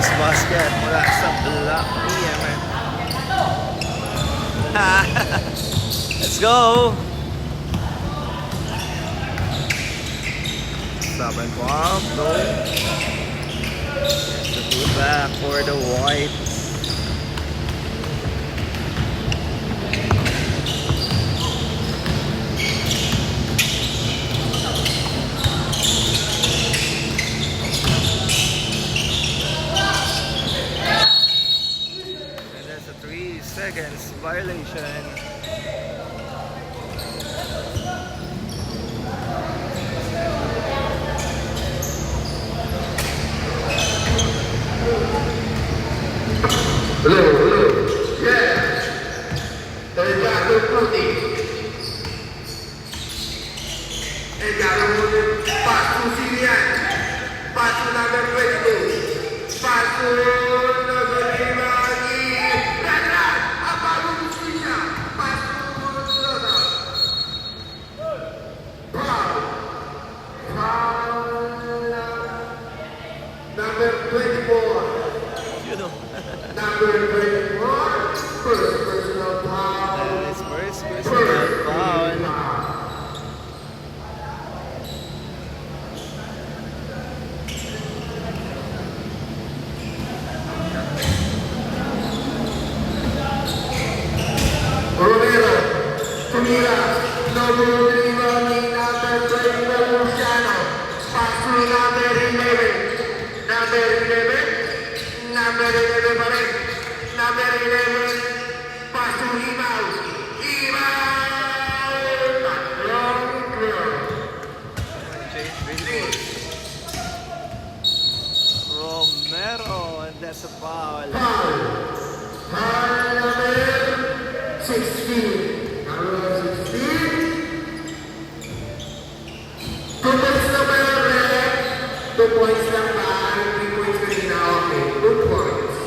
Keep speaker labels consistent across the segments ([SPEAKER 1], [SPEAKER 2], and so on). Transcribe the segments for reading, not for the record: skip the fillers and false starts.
[SPEAKER 1] First basket mula sa Black EMN. Let's go! Stop and pop, go. The put back for the white. And that's a 3 seconds violation.
[SPEAKER 2] Hello, yeah. Ricardo Puti. Pasu Silian. Pasu number 22. Pasu number 5. Rana, Abalu Muslinya. Pasu Muslinya. Number 24.
[SPEAKER 1] You know.
[SPEAKER 2] Number 24, first personal foul.
[SPEAKER 1] That is first personal foul.
[SPEAKER 2] Romero, tumira, number 3, number 24, Luciano. Pass to number 11. Number 11. Number 11 pa rin. Number 11. Pass to Himao. Himao! Tatlong girl.
[SPEAKER 1] Romero, and that's a foul.
[SPEAKER 2] Foul. Foul number 16. Number 16. 2 points na ba yung red? 2 points lang ba? 3 points kanina. Okay, 2 points.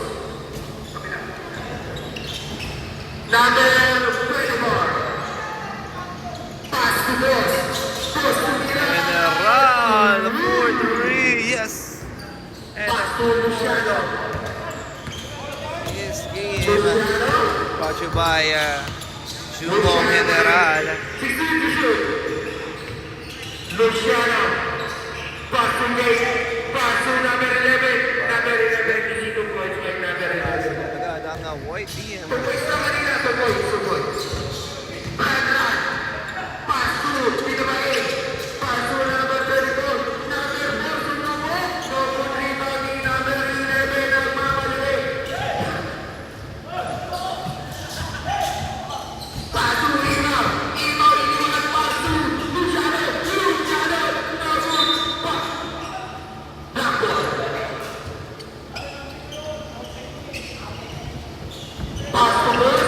[SPEAKER 2] Kapila. Number 24. Pass to Boss. Boss to
[SPEAKER 1] General for 3, yes. And
[SPEAKER 2] Pass to Luciano.
[SPEAKER 1] this game
[SPEAKER 2] Luciano.
[SPEAKER 1] brought you by Jugo General.
[SPEAKER 2] 16 to shoot. Luciano. Pass to Nate. Pass to number 11. Number 11. Easy 2 points like number 11.
[SPEAKER 1] Agad ang white team.
[SPEAKER 2] 2 points na kanina. 2 points. 2 points. Brandon. Pass to Pinabae. Pass to number 34. Number 4 to Nubo. Number 3 bagi number 11. Nagmamali. Pass to Imaw. Imaw iniwan. Pass to Luciano. Luciano. Number 5. Blackboard. Pass to Boss.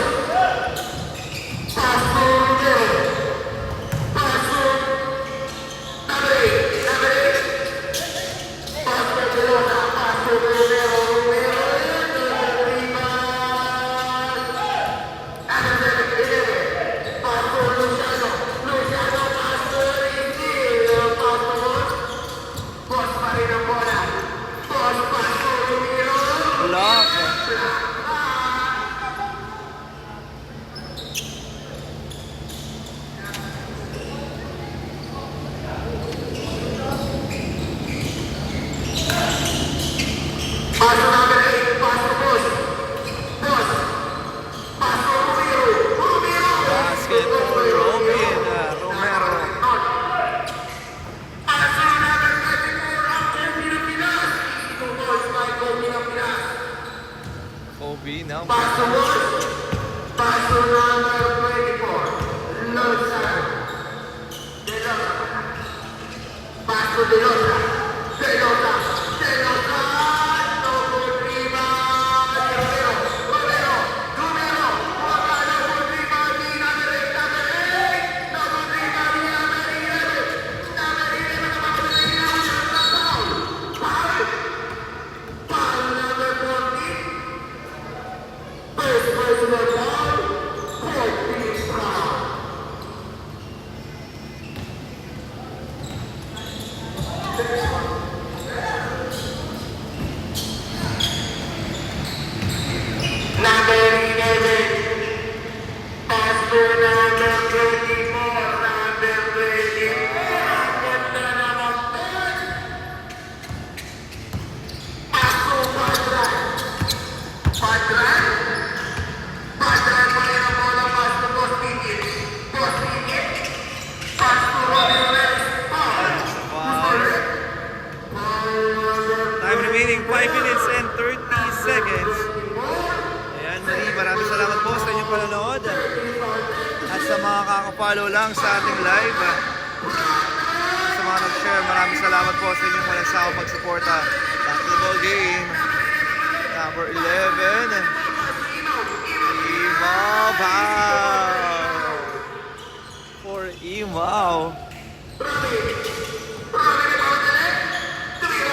[SPEAKER 2] Pass to Romero. Pass to number 8. Number 8. Pass to Pelota. Pass to Romero. Romero. Number 3 pass. Number 11. Pass to Luciano. Luciano. Pass to Rizal. Pass to Boss. Boss pa rin ang bola. Boss pass to Romero.
[SPEAKER 1] Block.
[SPEAKER 2] Pass to number 8. Pass to Boss. Boss. Pass to Romero. Romero.
[SPEAKER 1] Basket for Robin Romero.
[SPEAKER 2] Pass to number 34. Uncle Pilipinas. 2 points by Uncle Pilipinas.
[SPEAKER 1] Kobe now.
[SPEAKER 2] Pass to Boss. Pass to number 24. Lozano. De Losa. Pass to De Losa. De Losa. De Losa. Number 3 by Romero. Romero. Romero. Number 3 by number 8. Number 8. Number 3 by number 11. Number 11 naman po na foul. Foul. Foul number 14. First personal foul. 14 foul.
[SPEAKER 1] remaining 5 minutes and 30 seconds. Ayan, muli, maraming salamat po sa inyong panonood. At sa mga kakapollow lang sa ating live. Sa mga nag-share, maraming salamat po sa inyong walang sawang pagsuporta. Back to the ball game. Number 11. Imaw. For Imaw.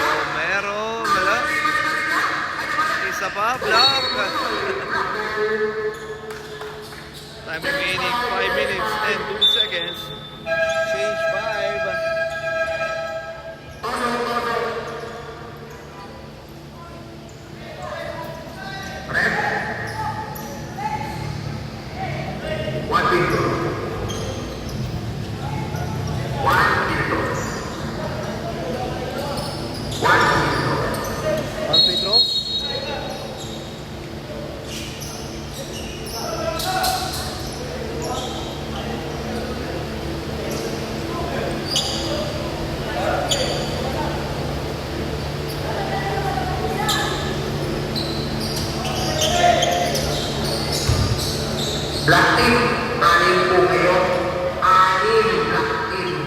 [SPEAKER 1] Romero, wala. Isa pa, block. Time remaining 5 minutes and 2 seconds. Change 5.
[SPEAKER 2] One bingo. One bingo. One bingo.
[SPEAKER 1] Ang free throw?
[SPEAKER 2] Black team, anim po kayo. Anim black team.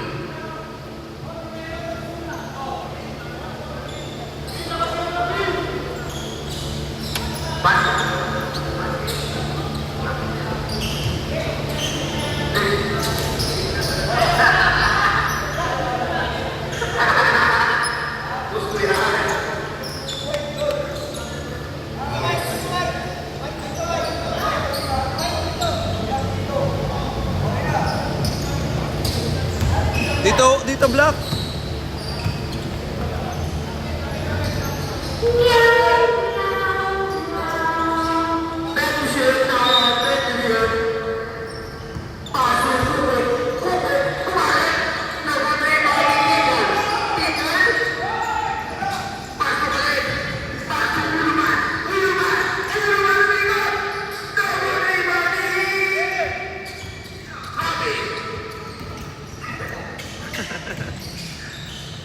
[SPEAKER 1] Dito block.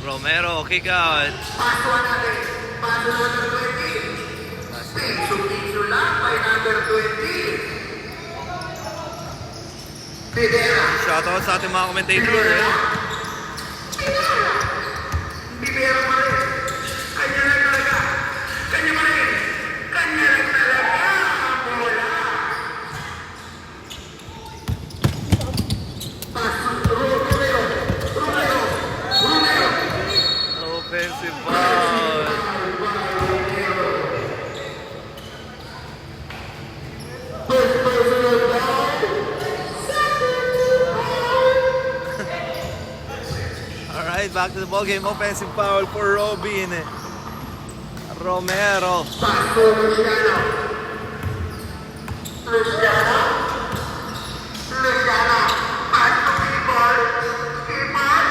[SPEAKER 1] Romero, kick out.
[SPEAKER 2] Pasuan natin. Pasuan ng 20. Piso-piso lang by number 20. Pidera.
[SPEAKER 1] Shoutout sa ating mga commentator.
[SPEAKER 2] Pidera pa rin. Kanya lang talaga. Kanya pa rin. Kanya lang talaga. Bola. Paso. Romero.
[SPEAKER 1] Offensive foul. Alright, back to the ball game. Offensive foul for Robin Romero.
[SPEAKER 2] Paso Luciano. Luciano. Luciano. Paso Kibor. Kibor.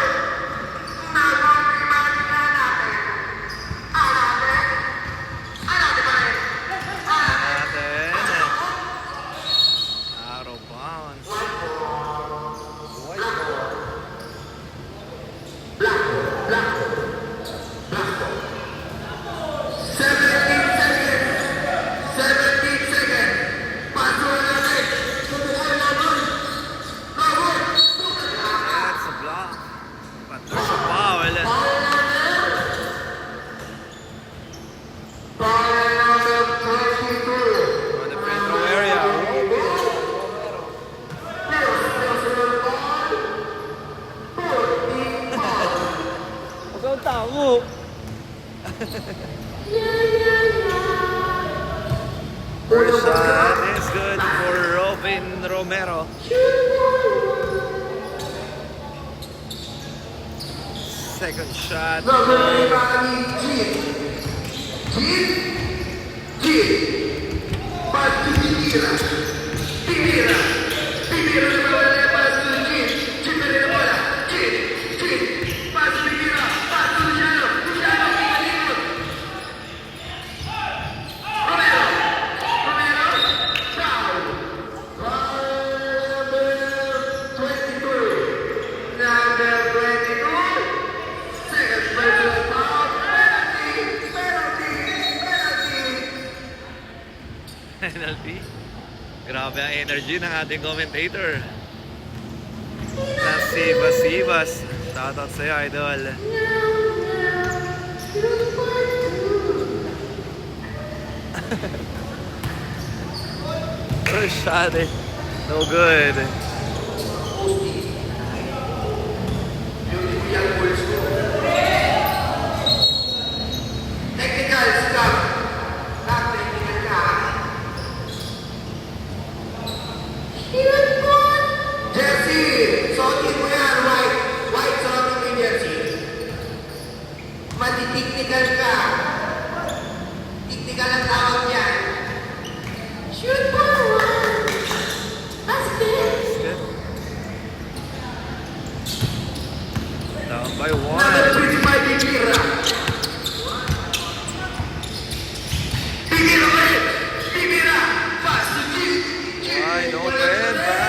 [SPEAKER 2] Nag-uliman na natin. Hanapin. Hanapin pa rin.
[SPEAKER 1] Natin. Out of bounds. White ball.
[SPEAKER 2] Blanco. 17 seconds. 17 seconds. Paso natin. Subukan natin. Labor.
[SPEAKER 1] That's a block. But there's a foul.
[SPEAKER 2] Foul number 22.
[SPEAKER 1] On the free throw area. Huwag kang tao. First shot is good for Robin Romero. Second shot.
[SPEAKER 2] Number 22, second personal foul, penalty.
[SPEAKER 1] Penalty. Grabe ang energy ng ating commentator. Na Sivas. Shoutout sa'yo, idol. First shot eh. No good.
[SPEAKER 2] Technical stop. Not technical ka. Jersey, suotin mo yan, white. White, suotin mo yung jersey. Mati-technical ka. Technical ang tawag yan.
[SPEAKER 3] Shoot forward. Basket.
[SPEAKER 1] Down by
[SPEAKER 2] Number
[SPEAKER 1] 1.
[SPEAKER 2] 25, Bibira. Bibira ulit. Bibira. Pass to G.
[SPEAKER 1] Wide open ba?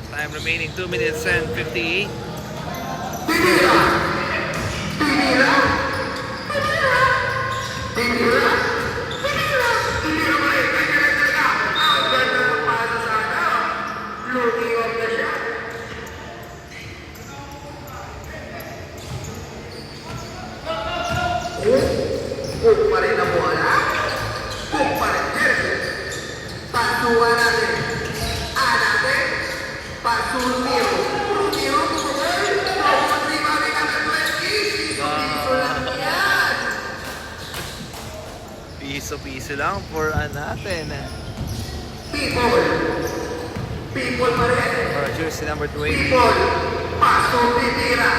[SPEAKER 1] Time remaining 2 minutes and 58.
[SPEAKER 2] Cook pa rin ang bola. Cook pa rin. Pasuhan natin. Natin. Pasulmiro. Rumiro. Tapos di ba rin ang 20? Piso lang yan.
[SPEAKER 1] Piso-piso lang for natin.
[SPEAKER 2] People. People pa rin.
[SPEAKER 1] For jersey number 20.
[SPEAKER 2] People. Paso. Bibira.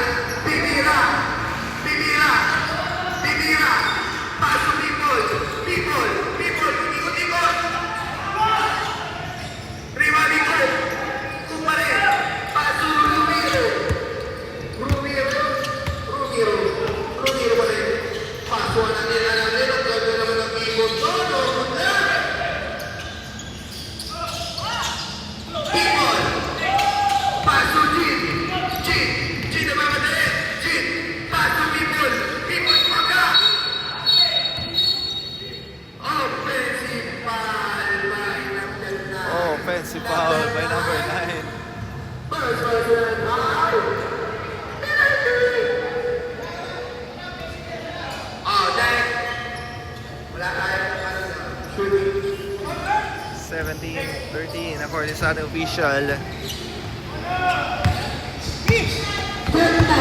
[SPEAKER 2] Bibira. Bibira. Bibira. Paso. People. People. People. Ikot-ikot. Rivalito. Kumare. Paso. Rumiro. Rumiro. Rumiro. Rumiro pa rin. Paso na nila natin. Ang ganda naman ng people. Todo. People. Paso. Jin. Jin. Jin na mamadali. Jin. Paso. People. People. Kumaka. Offensive foul by number 9.
[SPEAKER 1] Oh, offensive foul by number 9.
[SPEAKER 2] First person foul. Oh, dahil wala tayong shooting.
[SPEAKER 1] 17-13 according sa ating official.
[SPEAKER 2] Tempo.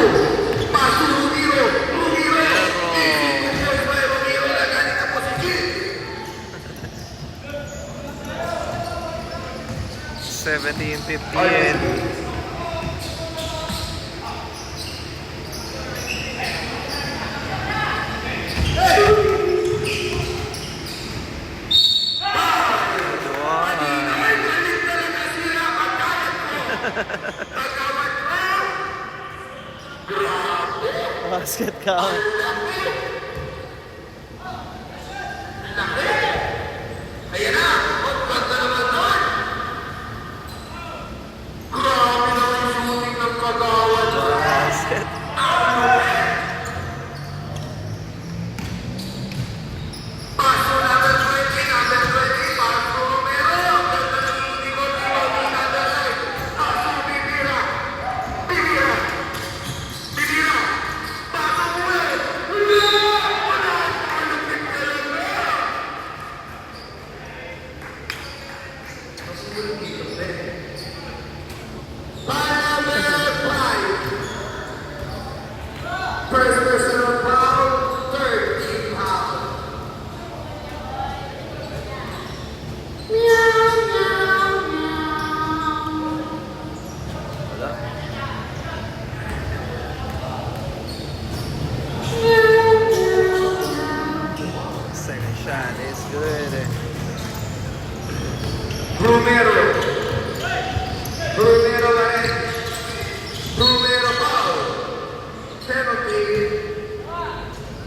[SPEAKER 2] Paso Rumiro. Rumiro. Isipin by Rumiro na galing ang position.
[SPEAKER 1] 17-15.
[SPEAKER 2] Ay, galing talaga sila pagkalat ko. Pagkawan ko. Grabe.
[SPEAKER 1] Basket count.
[SPEAKER 2] Laki. Ayan na. Ang ganda naman doon. Grabe na yung shooting ng kagawan.
[SPEAKER 1] Basket.
[SPEAKER 2] Paso number 20, number 20, Paso Romero. Ang ganda ng shooting ko. Number 9. Paso Bibira. Bibira. Bibira. Paso Buel.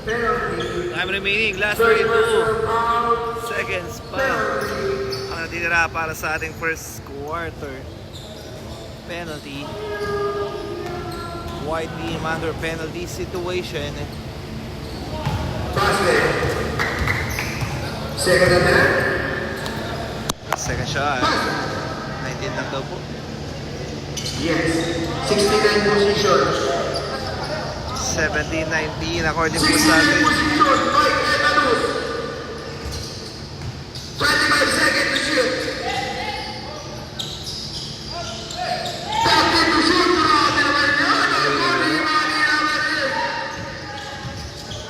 [SPEAKER 1] Time remaining, last 32 seconds pa ang natitira para sa ating first quarter. Penalty. White team under penalty situation.
[SPEAKER 2] Basket. Second attack.
[SPEAKER 1] Second shot. 19 lang daw po.
[SPEAKER 2] Yes. 69 position.
[SPEAKER 1] 17-19 according po sa atin.
[SPEAKER 2] Position. Mike Evanus. 25 seconds to shoot. 30 to shoot.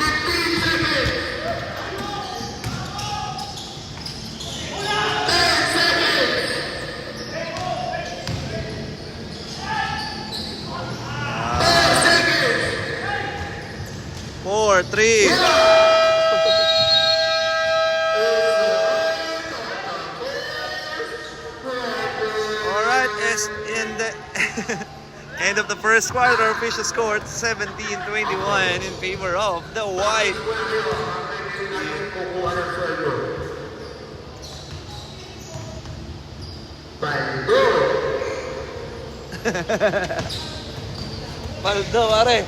[SPEAKER 2] 15 seconds. 10 seconds. 10 seconds.
[SPEAKER 1] 4, 3. Alright, as in the end of the first quarter, official scored 17-21 in favor of the white. Paldo, pare.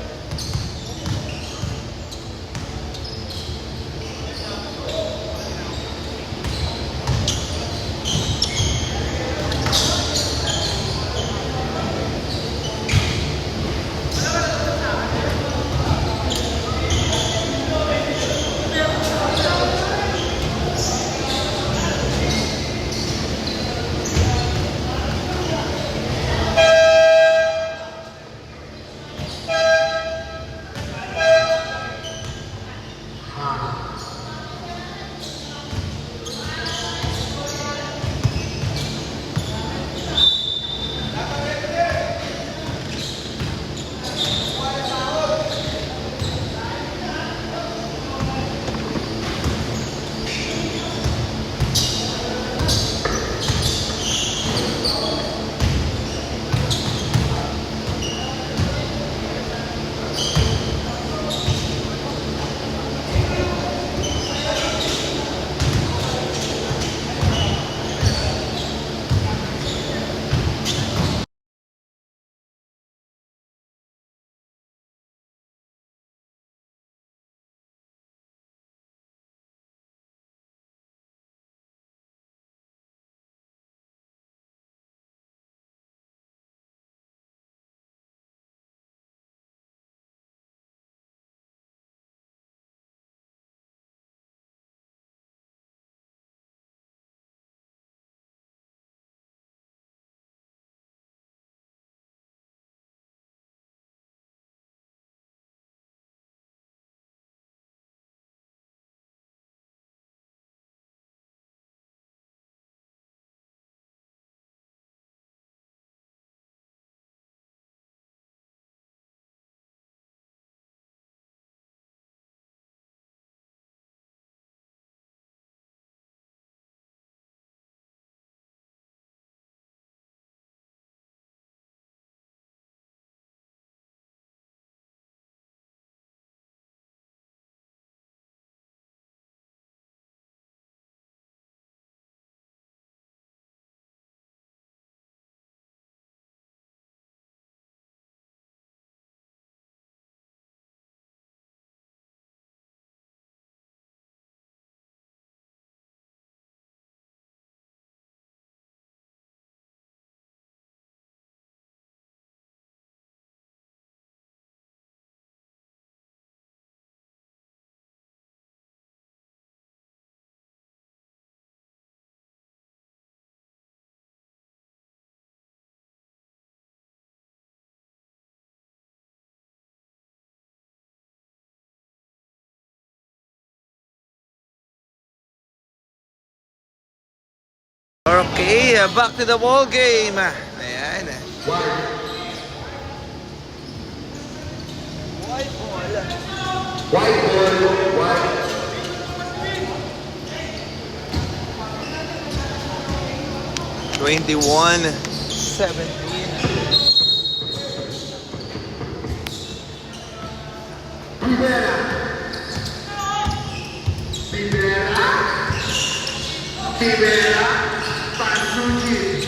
[SPEAKER 1] Okay, back to the ball game. Ayan. White ball.
[SPEAKER 2] White ball. White.
[SPEAKER 1] Twenty-one, 17.
[SPEAKER 2] Rivera. Pibera, Pasuji,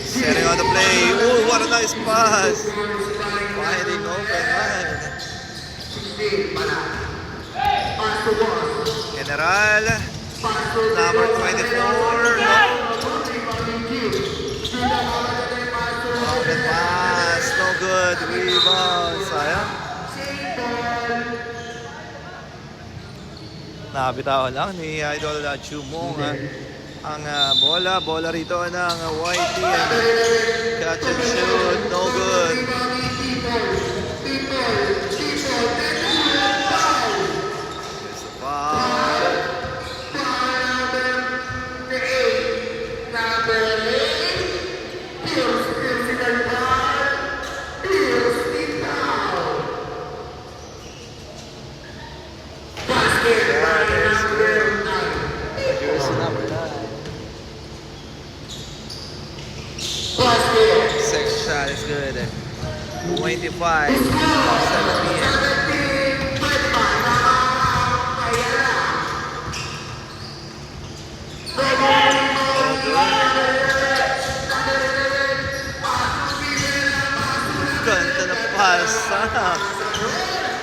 [SPEAKER 1] Setting on the play. Oh, what a nice pass. Finding open man. General. Number 24. No. Open pass. No good. Rebound. Sayang. Nabitawan lang ni Idol Chumong ang bola rito ng white team. Catch and shoot, no good. Here's the foul. Jersey number 9. Second shot is good. 25. 7 p.m. Ganda na pasa.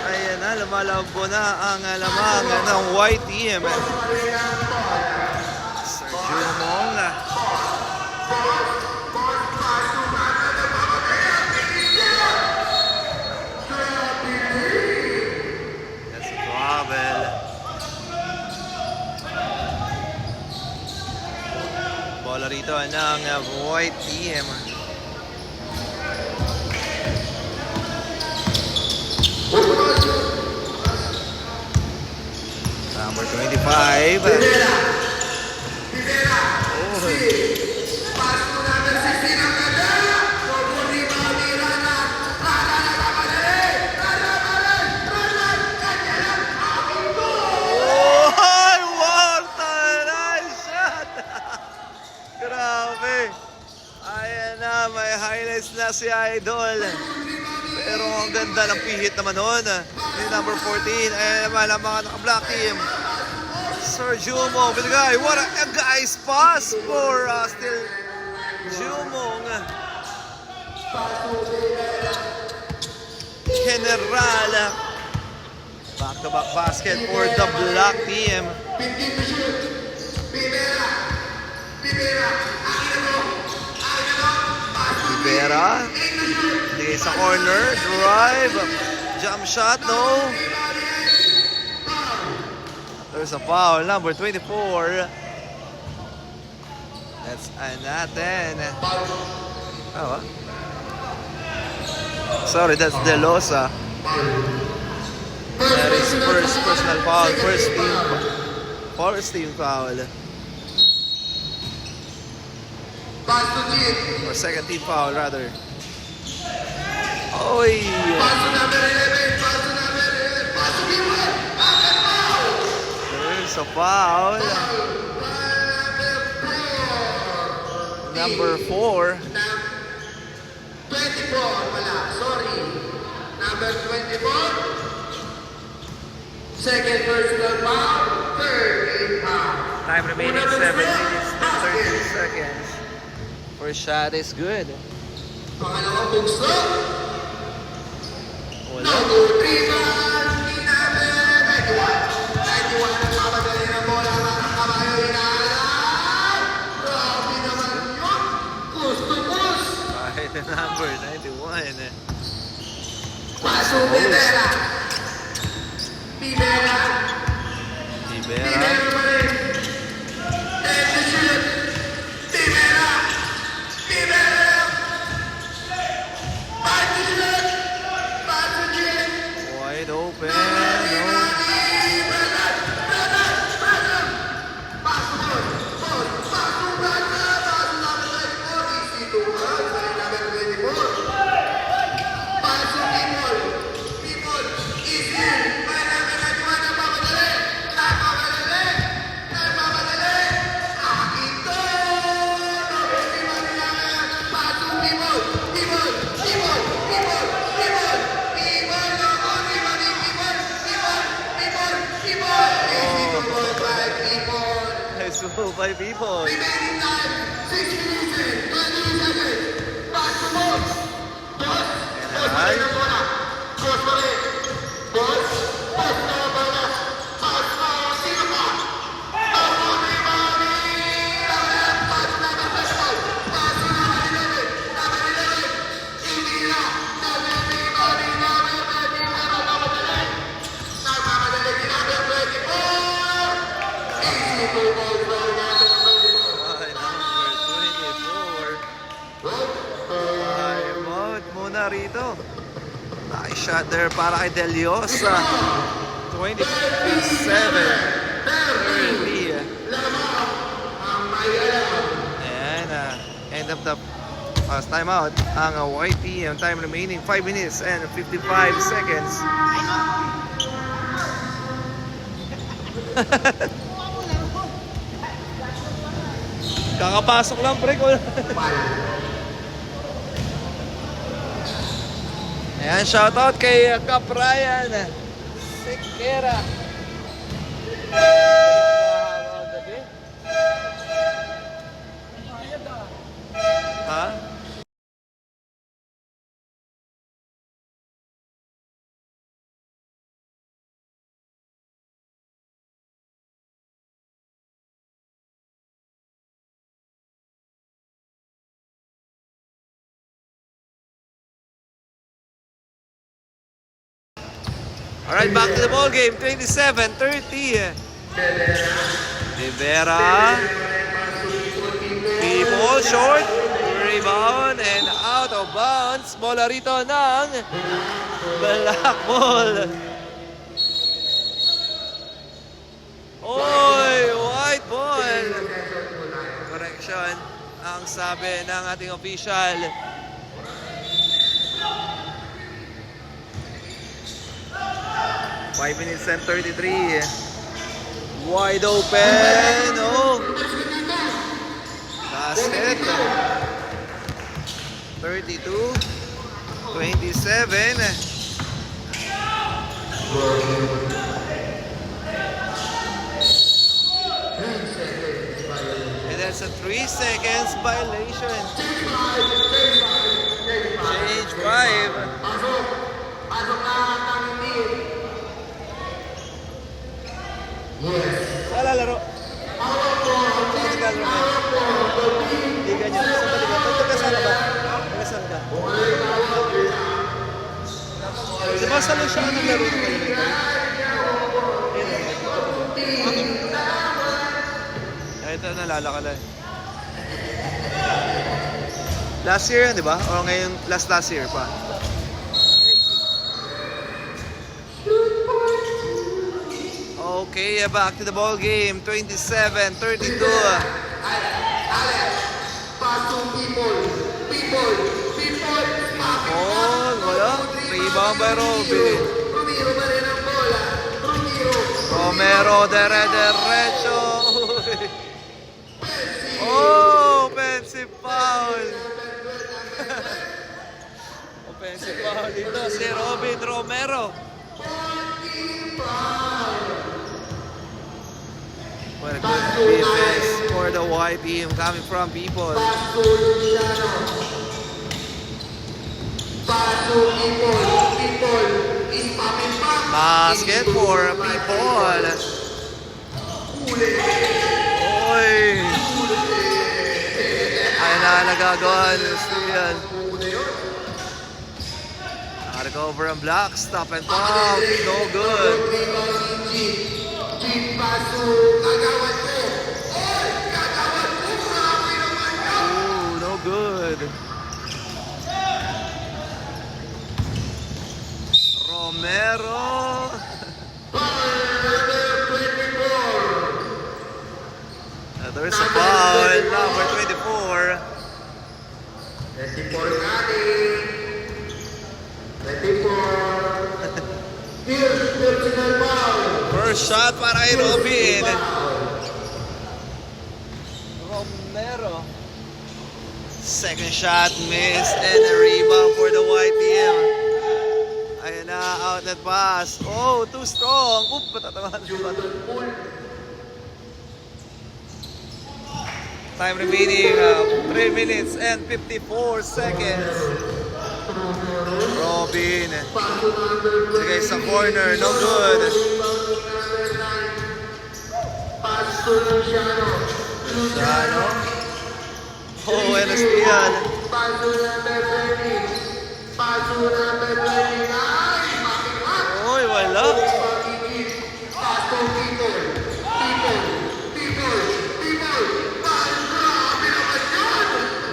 [SPEAKER 1] Ayan na, lumalabo na ang lamang ng white team. Sergio Mong. That's a travel. Bola rito ng white team. Number 25. Grabe. Ayan na, may highlights na si Idol. Pero ang ganda ng pihit naman nun. Yung number 14. Ayan naman ang mga naka-black team. Sergio Mong, binigay. What a guy's pass for still Jumong. General. Back-to-back basket for the black team. Rivera. Hindi sa corner. Drive. Jump shot. No. There's a foul. Number 24. That's Anaten. Oh, what? Sorry, that's De Losa. That is first personal foul. First team foul. Or second team foul rather. Oy! There's a foul. Number 4.
[SPEAKER 2] 24, wala. Sorry. Number 24. Second personal foul. Third foul.
[SPEAKER 1] Time remaining 7 minutes and 30 seconds. First shot is good.
[SPEAKER 2] Pangalawang bugso.
[SPEAKER 1] Wala.
[SPEAKER 2] Number 3 foul. Number 91. 91 ang mamadali ng bola. Parang kabayo inaalam. Grabe naman yun. Gusto-gus.
[SPEAKER 1] Kahit na number 91.
[SPEAKER 2] Paso Pibera. Pibera.
[SPEAKER 1] Rivera.
[SPEAKER 2] pa rin. Take the shoot. Pibera. Pibera. Pass the shoot. Pass the shoot.
[SPEAKER 1] Wide open. No. by people.
[SPEAKER 2] Remaining time, 6 minutes and 20 seconds. Pass to boss. Boss. Boss pa rin ang bola. Boss pa rin. Boss. Boss na ang bola. Pass na. Sino pa? Ako ni Mami. Pass na ang baseball. Pass na number 11. Number 11. Hindi na. Number 3. Number 11. Nagmamadali. Nagmamadali. Number 24. Easy to ball for number 24.
[SPEAKER 1] Ay, number 24. Ay, mount muna rito. Nice shot there para kay Deliosa. 27. 30. Ayan, end of the timeout. Ang YP, ang time remaining 5 minutes and 55 seconds. Kakapasok lang, break. Ayan, shoutout kay Cap Ryan Sequera. Ha? Alright, back to the ball game. 27-30. Rivera. People short. Rebound and out of bounds. Bola rito ng Black Ball. Oy, white ball. Correction. Ang sabi ng ating official. Five minutes and 33. Wide open. Oh. Basket. 32. 27. And that's a 3 seconds violation. Change 5.
[SPEAKER 2] Pasok na ang tanging
[SPEAKER 1] Wala laro. Hindi ganyan. Pagkasala ba? Pagkasala ba? Di ba sa siya ng laro ng ito nalala ka lang. Last year yan, di ba? O ngayon, last year pa. Okay, back to the ball game. 27-32. Oh, wala. Rebound by Robin. Romero, derecho. Oh, offensive foul. Offensive foul dito si Robin Romero. What a good defense for the white team coming from people. Basket for people. Oy! Ay na nagagawa ng steal. Recover ang block, stop and pop, no good. Ooh, no good. Romero. There's a foul, number 24.
[SPEAKER 2] 24 natin. 24. Personal foul.
[SPEAKER 1] First shot para kay Robin. Romero. Second shot missed and a rebound for the white team. Ayun na, outlet pass. Oh, too strong. Oop, patatamaan. Time remaining 3 minutes and 54 seconds. Robin. Sige, sa corner. No good. Luciano. Oh, and a steal. Oy, wala.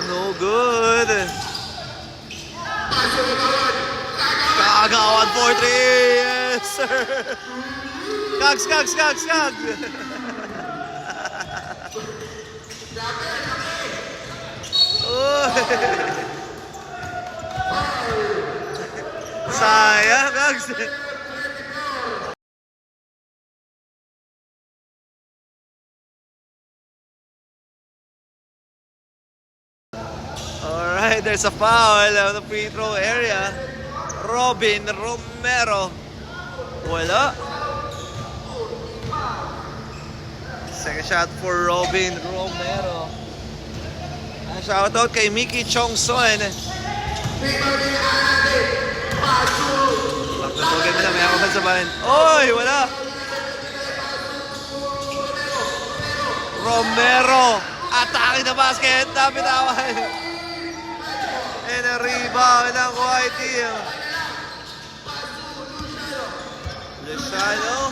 [SPEAKER 1] No good. Kagawan 4-3. Yes, sir. Kags. Sayang, Kags. Alright, there's a foul on the free throw area. Robin Romero. Wala. Second shot for Robin Romero. Ang shoutout kay Mickey Chongson. Pagkatugin mo na, may ako sa bahin. Oy, wala. Romero. Atake na basket. Napitawan. And a rebound ng white team. Luciano.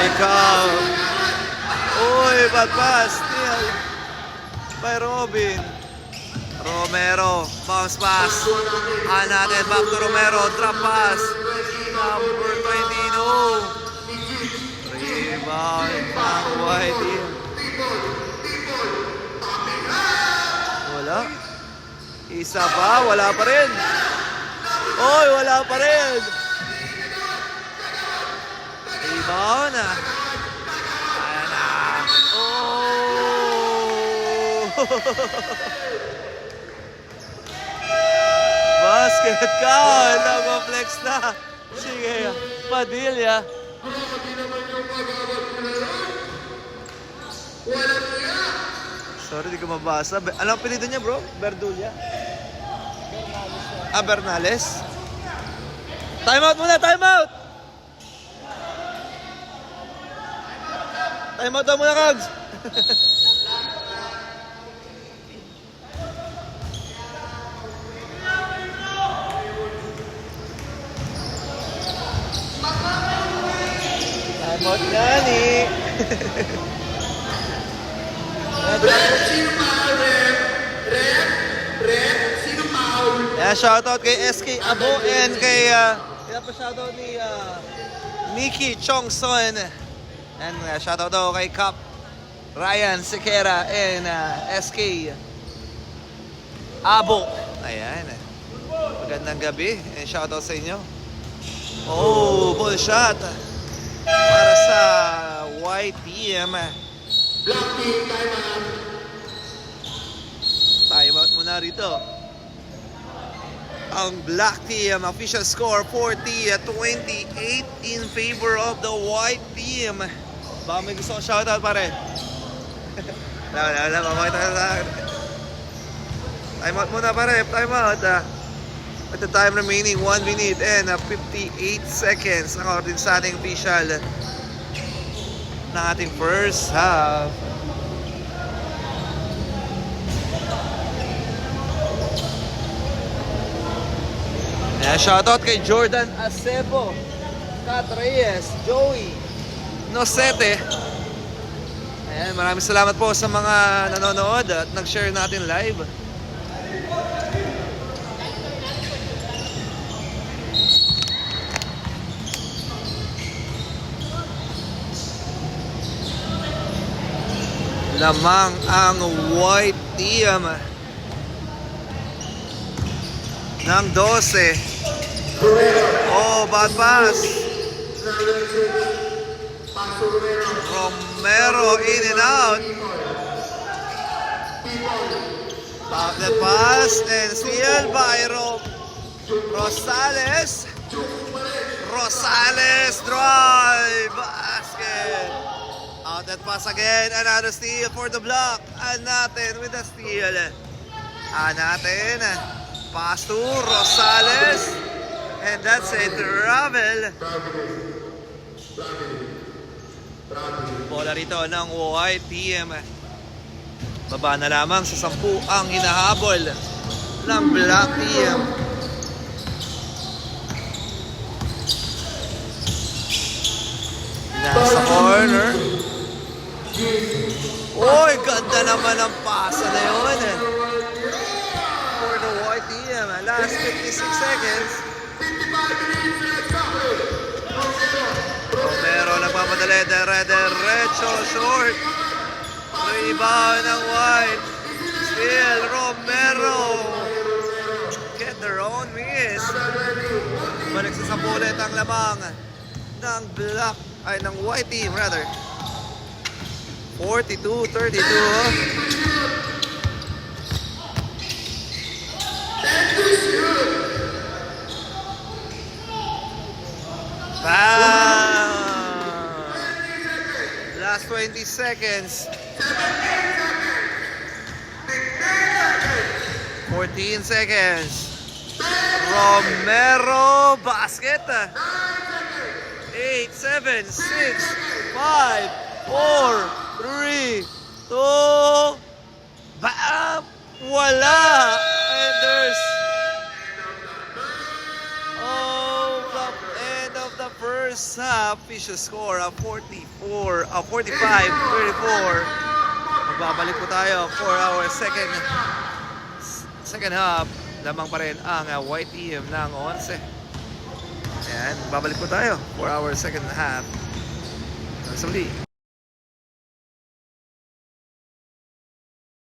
[SPEAKER 1] Ikaw. Uy, bad pass. Steal by Robin. Romero. Bounce pass. Natin. Back to Romero. Drop pass. Number 20. No. Rebound ng white team. Wala. Isa pa. Wala pa rin. Oy, wala pa rin. Rebound. Ayan na. Oh. Basket count. Nag-flex na. Sige. Padilla. Sorry, di ko mabasa. Anong apelido niya, bro? Verdulia? Bernales? Time out muna, time out! Time out daw muna, Kags! Time out yan eh! Yeah, shoutout kay SK Abo and kay shoutout ni Mickey Chongson and shoutout daw kay Cap Ryan Sequera and SK Abo. Ayan. Magandang gabi and shoutout sa inyo. Oh, ball shot para sa white team.
[SPEAKER 2] Black team, time out.
[SPEAKER 1] Time out muna rito. Ang black team, official score 40-28 in favor of the white team. Baka may gusto kong shoutout pare. Wala, mamakita na sa akin. Time out muna pare, time out. At the time remaining 1 minute and 58 seconds according sa ating official ng ating first half. Yeah, shoutout kay Jordan Acebo, Kat Reyes, Joey Nosete. Ayan, maraming salamat po sa mga nanonood at nag-share natin live. Lamang ang white team ng 12. Oh, bad pass. Romero in and out. Back the pass and steal by Rosales. Rosales drive basket. Out and pass again. Another steal for the block. Anatin with the steal. Anatin. Pass to Rosales. And that's a travel. Bola rito ng white team. Baba na lamang sa 10 ang hinahabol ng black team. Nasa corner. Oy, ganda naman ang pasa na yun. For the white team. Last 56 seconds. Romero nagpapadali. Diretso short. Rebound ng white. Still Romero. Get their own miss. Balik sa sabulit ang lamang ng black. Ay, ng white team rather. 42-32. Last 20 seconds. 14 seconds. Romero basket. 8, 7, 6, 5, 4, 3, 2, bam! Wala! And there's the end of the first half. Official score of 45-34. Magbabalik po tayo for our second half. Lamang pa rin ang white team ng 11. Ayan, babalik po tayo for our second half. Sa muli.